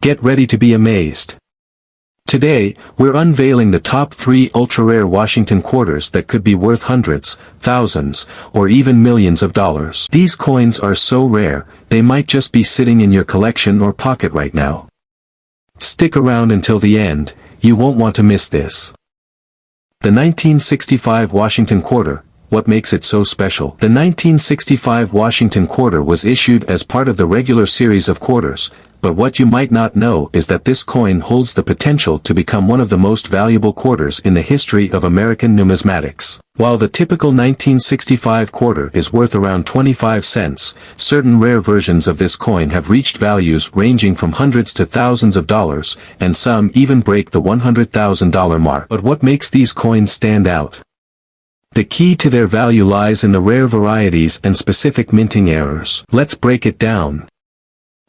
Get ready to be amazed. Today, we're unveiling the top 3 ultra-rare Washington quarters that could be worth hundreds, thousands, or even millions of dollars. These coins are so rare, they might just be sitting in your collection or pocket right now. Stick around until the end, you won't want to miss this. The 1965 Washington Quarter. What makes it so special? The 1965 Washington Quarter was issued as part of the regular series of quarters, but what you might not know is that this coin holds the potential to become one of the most valuable quarters in the history of American numismatics. While the typical 1965 quarter is worth around 25 cents, certain rare versions of this coin have reached values ranging from hundreds to thousands of dollars, and some even break the $100,000 mark. But what makes these coins stand out? The key to their value lies in the rare varieties and specific minting errors. Let's break it down.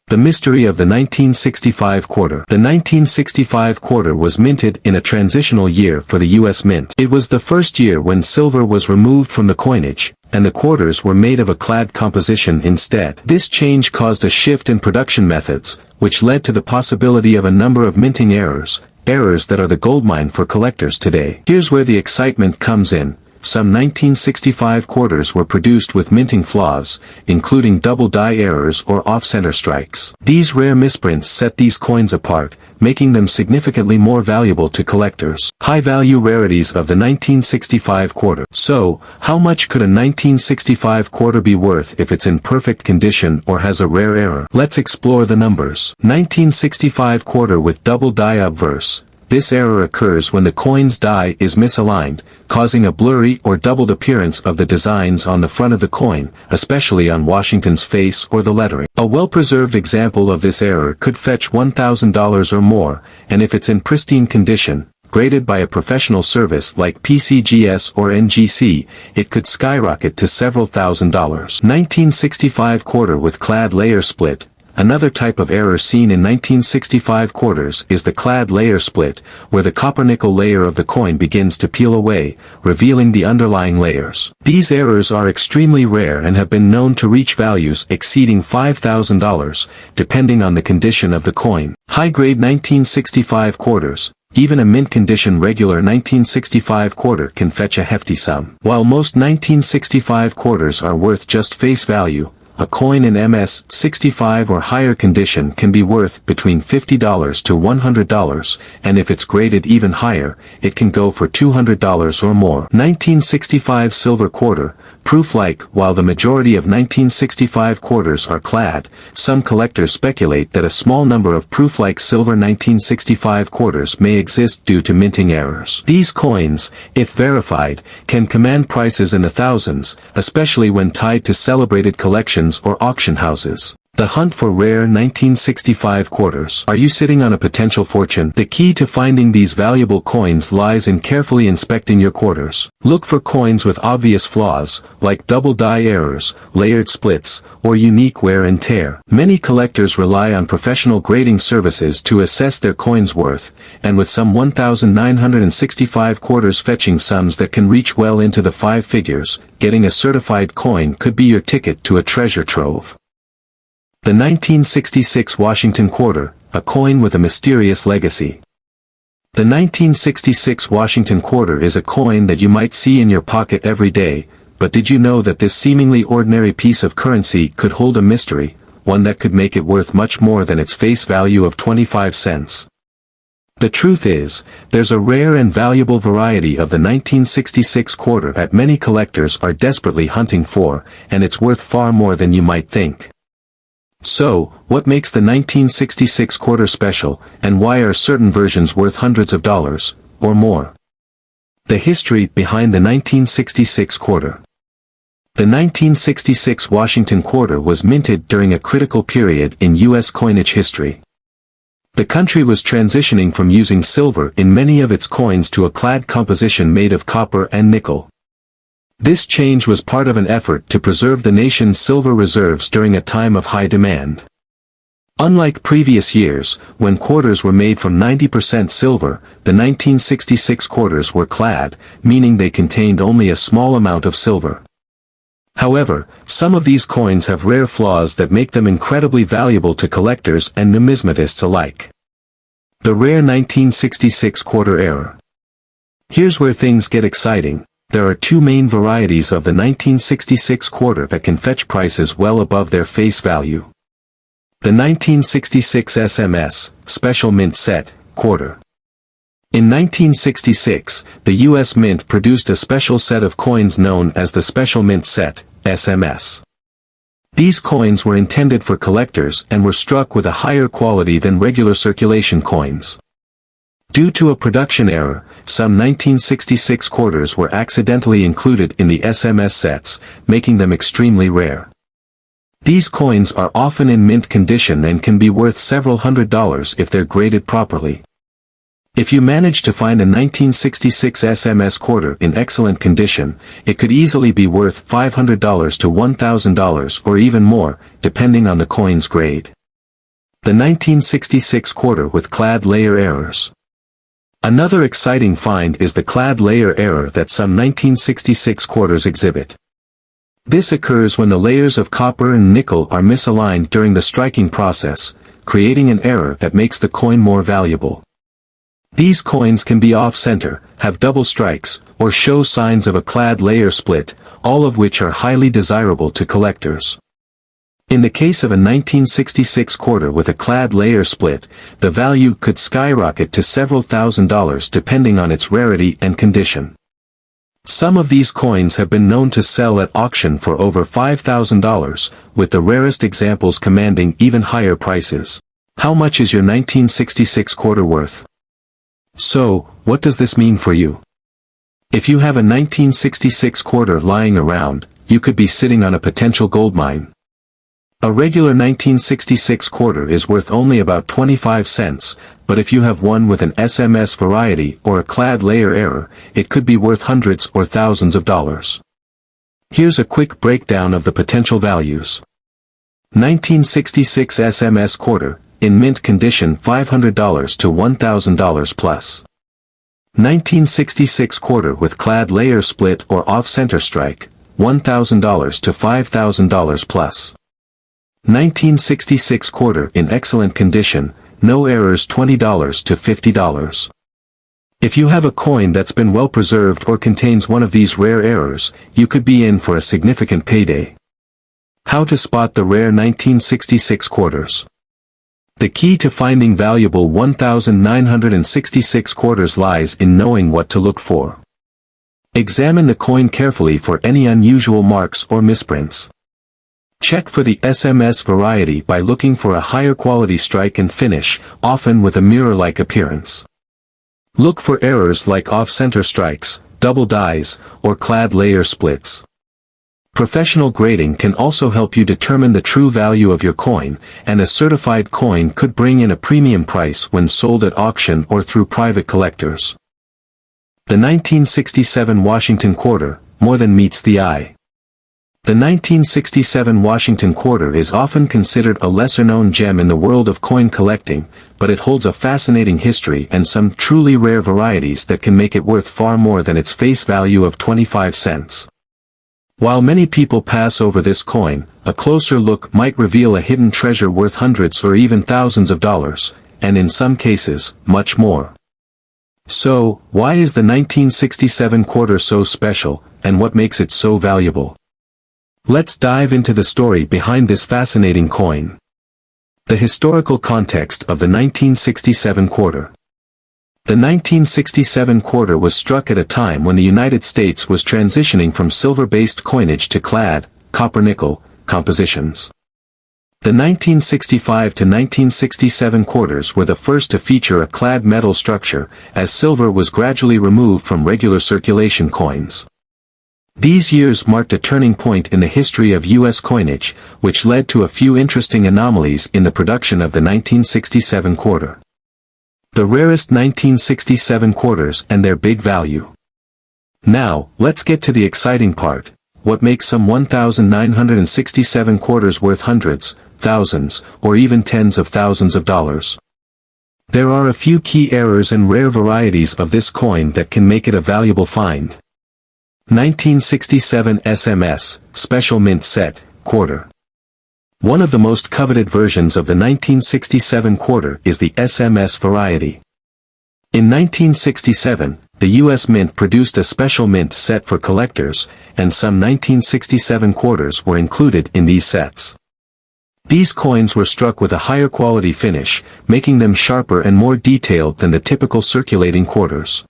The mystery of the 1965 quarter. The 1965 quarter was minted in a transitional year for the U.S. Mint. It was the first year when silver was removed from the coinage, and the quarters were made of a clad composition instead. This change caused a shift in production methods, which led to the possibility of a number of minting errors that are the goldmine for collectors today. Here's where the excitement comes in. Some 1965 quarters were produced with minting flaws, including double die errors or off-center strikes. These rare misprints set these coins apart, making them significantly more valuable to collectors. High-value rarities of the 1965 quarter. So, how much could a 1965 quarter be worth if it's in perfect condition or has a rare error? Let's explore the numbers. 1965 quarter with double die obverse. This error occurs when the coin's die is misaligned, causing a blurry or doubled appearance of the designs on the front of the coin, especially on Washington's face or the lettering. A well-preserved example of this error could fetch $1,000 or more, and if it's in pristine condition, graded by a professional service like PCGS or NGC, it could skyrocket to several $1,000s. 1965 quarter with clad layer split. Another type of error seen in 1965 quarters is the clad layer split, where the copper-nickel layer of the coin begins to peel away, revealing the underlying layers. These errors are extremely rare and have been known to reach values exceeding $5,000, depending on the condition of the coin. High-grade 1965 quarters. Even a mint-condition regular 1965 quarter can fetch a hefty sum. While most 1965 quarters are worth just face value, a coin in MS-65 or higher condition can be worth between $50 to $100, and if it's graded even higher, it can go for $200 or more. 1965 silver quarter. Proof-like. While the majority of 1965 quarters are clad, some collectors speculate that a small number of proof-like silver 1965 quarters may exist due to minting errors. These coins, if verified, can command prices in the thousands, especially when tied to celebrated collections or auction houses. The hunt for rare 1965 quarters. Are you sitting on a potential fortune? The key to finding these valuable coins lies in carefully inspecting your quarters. Look for coins with obvious flaws, like double die errors, layered splits, or unique wear and tear. Many collectors rely on professional grading services to assess their coins' worth, and with some 1,965 quarters fetching sums that can reach well into the 5 figures, getting a certified coin could be your ticket to a treasure trove. The 1966 Washington Quarter, a coin with a mysterious legacy. The 1966 Washington Quarter is a coin that you might see in your pocket every day, but did you know that this seemingly ordinary piece of currency could hold a mystery, one that could make it worth much more than its face value of 25 cents? The truth is, there's a rare and valuable variety of the 1966 quarter that many collectors are desperately hunting for, and it's worth far more than you might think. So, what makes the 1966 quarter special, and why are certain versions worth hundreds of dollars, or more? The history behind the 1966 quarter. The 1966 Washington Quarter was minted during a critical period in U.S. coinage history. The country was transitioning from using silver in many of its coins to a clad composition made of copper and nickel. This change was part of an effort to preserve the nation's silver reserves during a time of high demand. Unlike previous years, when quarters were made from 90% silver, the 1966 quarters were clad, meaning they contained only a small amount of silver. However, some of these coins have rare flaws that make them incredibly valuable to collectors and numismatists alike. The rare 1966 quarter error. Here's where things get exciting. There are two main varieties of the 1966 quarter that can fetch prices well above their face value. The 1966 SMS, Special Mint Set, quarter. In 1966, the U.S. Mint produced a special set of coins known as the Special Mint Set, SMS. These coins were intended for collectors and were struck with a higher quality than regular circulation coins. Due to a production error, some 1966 quarters were accidentally included in the SMS sets, making them extremely rare. These coins are often in mint condition and can be worth several $100s if they're graded properly. If you manage to find a 1966 SMS quarter in excellent condition, it could easily be worth $500 to $1,000 or even more, depending on the coin's grade. The 1966 quarter with clad layer errors. Another exciting find is the clad layer error that some 1966 quarters exhibit. This occurs when the layers of copper and nickel are misaligned during the striking process, creating an error that makes the coin more valuable. These coins can be off-center, have double strikes, or show signs of a clad layer split, all of which are highly desirable to collectors. In the case of a 1966 quarter with a clad layer split, the value could skyrocket to several $1,000s depending on its rarity and condition. Some of these coins have been known to sell at auction for over $5,000, with the rarest examples commanding even higher prices. How much is your 1966 quarter worth? So, what does this mean for you? If you have a 1966 quarter lying around, you could be sitting on a potential goldmine. A regular 1966 quarter is worth only about 25 cents, but if you have one with an SMS variety or a clad layer error, it could be worth hundreds or thousands of dollars. Here's a quick breakdown of the potential values. 1966 SMS quarter, in mint condition $500 to $1,000 plus. 1966 quarter with clad layer split or off-center strike, $1,000 to $5,000 plus. 1966 quarter in excellent condition, no errors $20 to $50. If you have a coin that's been well preserved or contains one of these rare errors, you could be in for a significant payday. How to spot the rare 1966 quarters. The key to finding valuable 1966 quarters lies in knowing what to look for. Examine the coin carefully for any unusual marks or misprints. Check for the SMS variety by looking for a higher quality strike and finish, often with a mirror-like appearance. Look for errors like off-center strikes, double dies, or clad layer splits. Professional grading can also help you determine the true value of your coin, and a certified coin could bring in a premium price when sold at auction or through private collectors. The 1967 Washington quarter, more than meets the eye. The 1967 Washington quarter is often considered a lesser-known gem in the world of coin collecting, but it holds a fascinating history and some truly rare varieties that can make it worth far more than its face value of 25 cents. While many people pass over this coin, a closer look might reveal a hidden treasure worth hundreds or even thousands of dollars, and in some cases, much more. So, why is the 1967 quarter so special, and what makes it so valuable? Let's dive into the story behind this fascinating coin. The historical context of the 1967 quarter. The 1967 quarter was struck at a time when the United States was transitioning from silver-based coinage to clad, copper-nickel, compositions. The 1965 to 1967 quarters were the first to feature a clad metal structure, as silver was gradually removed from regular circulation coins. These years marked a turning point in the history of U.S. coinage, which led to a few interesting anomalies in the production of the 1967 quarter. The rarest 1967 quarters and their big value. Now, let's get to the exciting part. What makes some 1967 quarters worth hundreds, thousands, or even tens of thousands of dollars? There are a few key errors and rare varieties of this coin that can make it a valuable find. 1967 SMS, Special Mint Set, Quarter. One of the most coveted versions of the 1967 quarter is the SMS variety. In 1967, the U.S. Mint produced a special mint set for collectors, and some 1967 quarters were included in these sets. These coins were struck with a higher quality finish, making them sharper and more detailed than the typical circulating quarters.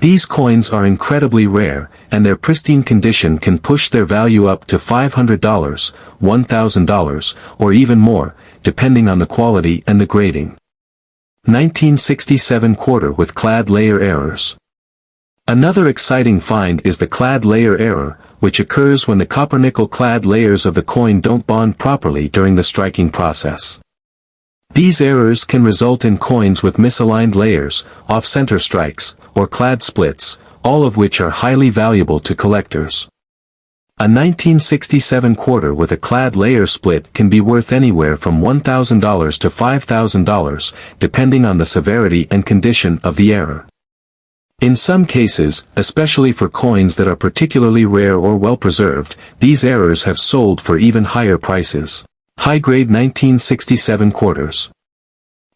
These coins are incredibly rare, and their pristine condition can push their value up to $500, $1,000, or even more, depending on the quality and the grading. 1967 quarter with clad layer errors. Another exciting find is the clad layer error, which occurs when the copper-nickel clad layers of the coin don't bond properly during the striking process. These errors can result in coins with misaligned layers, off-center strikes, or clad splits, all of which are highly valuable to collectors. A 1967 quarter with a clad layer split can be worth anywhere from $1,000 to $5,000, depending on the severity and condition of the error. In some cases, especially for coins that are particularly rare or well-preserved, these errors have sold for even higher prices. High-grade 1967 quarters.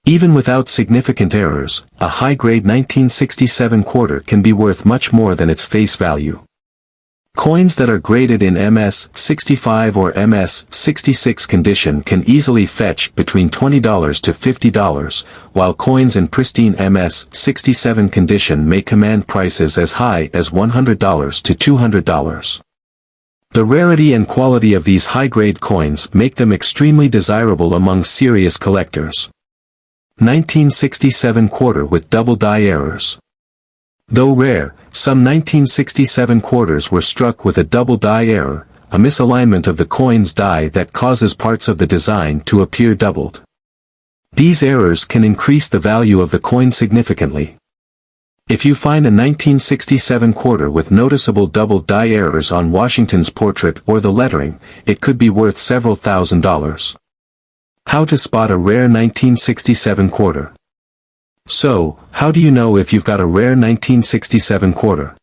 Even without significant errors, a high-grade 1967 quarter can be worth much more than its face value. Coins that are graded in MS-65 or MS-66 condition can easily fetch between $20 to $50, while coins in pristine MS-67 condition may command prices as high as $100 to $200. The rarity and quality of these high-grade coins make them extremely desirable among serious collectors. 1967 quarter with double die errors. Though rare, some 1967 quarters were struck with a double die error, a misalignment of the coin's die that causes parts of the design to appear doubled. These errors can increase the value of the coin significantly. If you find a 1967 quarter with noticeable double die errors on Washington's portrait or the lettering, it could be worth several $1,000s. How to spot a rare 1967 quarter. So, how do you know if you've got a rare 1967 quarter?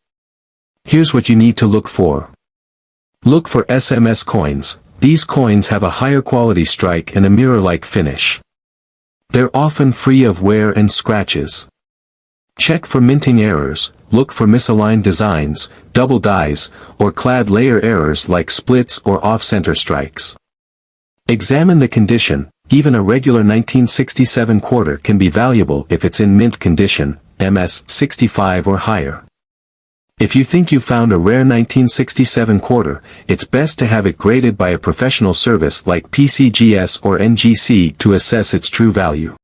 Here's what you need to look for. Look for SMS coins. These coins have a higher quality strike and a mirror-like finish. They're often free of wear and scratches. Check for minting errors, look for misaligned designs, double dies, or clad layer errors like splits or off-center strikes. Examine the condition. Even a regular 1967 quarter can be valuable if it's in mint condition, MS-65 or higher. If you think you found a rare 1967 quarter, it's best to have it graded by a professional service like PCGS or NGC to assess its true value.